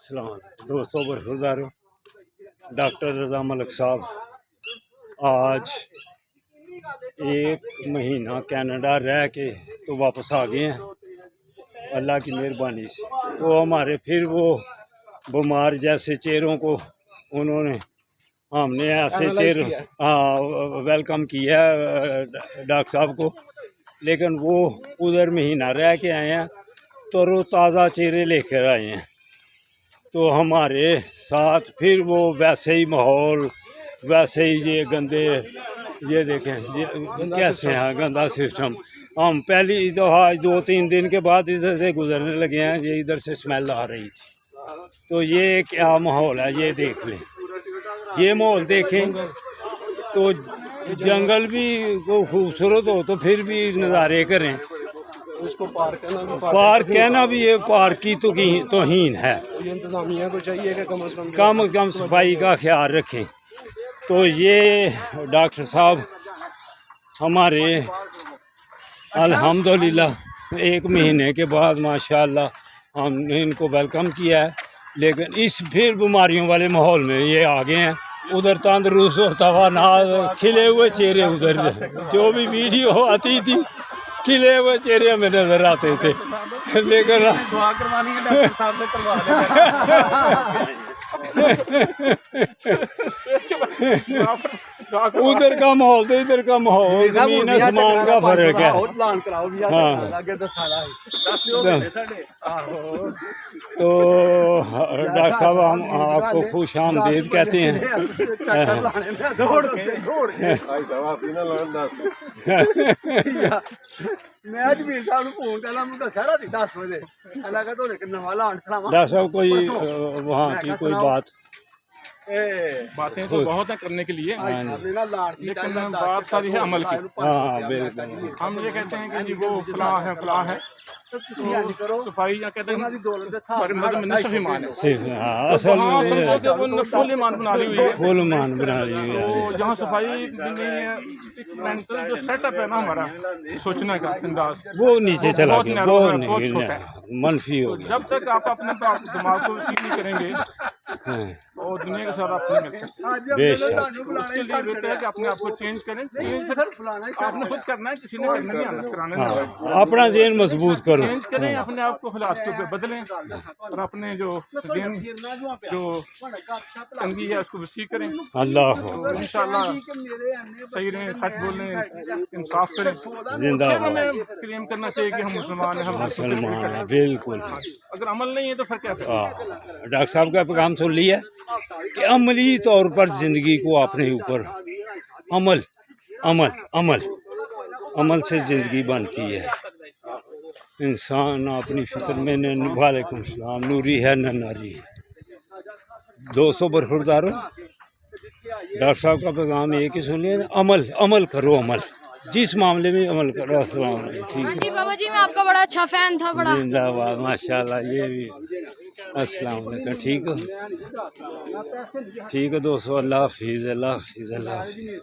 दोस्तों बरखुरदारों, डॉक्टर रज़ा मलिक साहब आज 1 महीना कनाडा रह के तो वापस आ गए हैं अल्लाह की मेहरबानी से। तो हमारे फिर वो बीमार जैसे चेहरों को उन्होंने हमने ऐसे चेहरों वेलकम किया डॉक्टर साहब को, लेकिन वो उधर महीना रह के आए हैं तो ताज़ा चेहरे लेकर आए हैं। तो हमारे साथ फिर वो वैसे ही माहौल, वैसे ही ये गंदे, ये देखें ये कैसे हैं गंदा सिस्टम। हम पहली दफ़ा 2-3 दिन के बाद इधर से गुजरने लगे हैं, ये इधर से स्मेल आ रही थी। तो ये क्या माहौल है ये देख लें, ये माहौल देखें तो जंगल भी खूबसूरत हो तो फिर भी नज़ारे करें। उसको पार्क कहना भी ये पार्क की तौहीन है। ये इंतजामिया को चाहिए कि कम कम सफाई का ख्याल रखें। तो ये डॉक्टर साहब हमारे अल्हम्दुलिल्लाह 1 महीने के बाद माशाअल्लाह हमने इनको वेलकम किया है, लेकिन इस फिर बीमारियों वाले माहौल में ये आ गए हैं। उधर तंदुरुस्त होता हुआ ना खिले हुए चेहरे, उधर जो भी वीडियो आती थी खिले हुए चेहरे हमें नजर आते थे, लेकिन उधर का माहौल तो इधर का माहौल जमीन आसमान का फर्क है। तो डॉक्टर साहब हम आपको खुश आमदीद कहते हैं। डॉक्टर साहब कोई वहाँ की कोई बातें तो बहुत है करने के लिए, लेकिन बात सारी है अमल की। हाँ बिल्कुल, हम ये कहते हैं कि जी वो फलां है तो सफाई या कहते हैं नस्फ़ ईमान है। असल में फुल ईमान बना रही हुई है, फुल मान बना रही है। तो जहाँ सफाई नहीं है, मेंटल जो सेटअप है ना हमारा सोचने का अंदाज, वो नीचे चला गया, वो बहुत छोटा है, मनफी हो गया। जब तक आप अपने दिमाग को सीख नहीं करेंगे और दुनिया के साथ आप नहीं मिलते। बेशक उसके लिए बेहतर है कि अपने आप को चेंज करें। आपने खुद करना है, किसी ने करना नहीं आना, कराने नहीं आना। अपना ज़हन मजबूत करो, चेंज करें, अपने आप को हालात पे बदलें और अपने जो तंगी है उसको वसी करें। अल्लाह तो इंशाल्लाह सही रहें, सच बोलें, इंसाफ करें। जिंदाबाद। हमें क्लेम करना चाहिए कि हम मुसलमान हैं, हम मुसलमान है, बिल्कुल। अगर अमल नहीं है तो फिर क्या करें? डॉक्टर साहब का पैगाम सुन लिया कि अमली तौर पर ज़िंदगी को अपने ऊपर अमल अमल अमल अमल से ज़िंदगी बनती है। इंसान अपनी फिक्र में न वालेकुम सलाम नूरी है न नारी है। दोस्तों बरखुरदारों, डॉक्टर साहब का पैगाम ये कि सुन लिया, अमल अमल करो, अमल जिस मामले में अमल करो। अस्सलाम ठीक है जी बाबा जी, मैं आपका बड़ा अच्छा फैन था, बड़ा जिंदाबाद माशाल्लाह। ये भी अस्सलाम वालेकुम, ठीक हो, ठीक है दोस्तों, अल्लाह हाफिज़, अल्लाह हाफिज़, अल्लाह हाफिज़।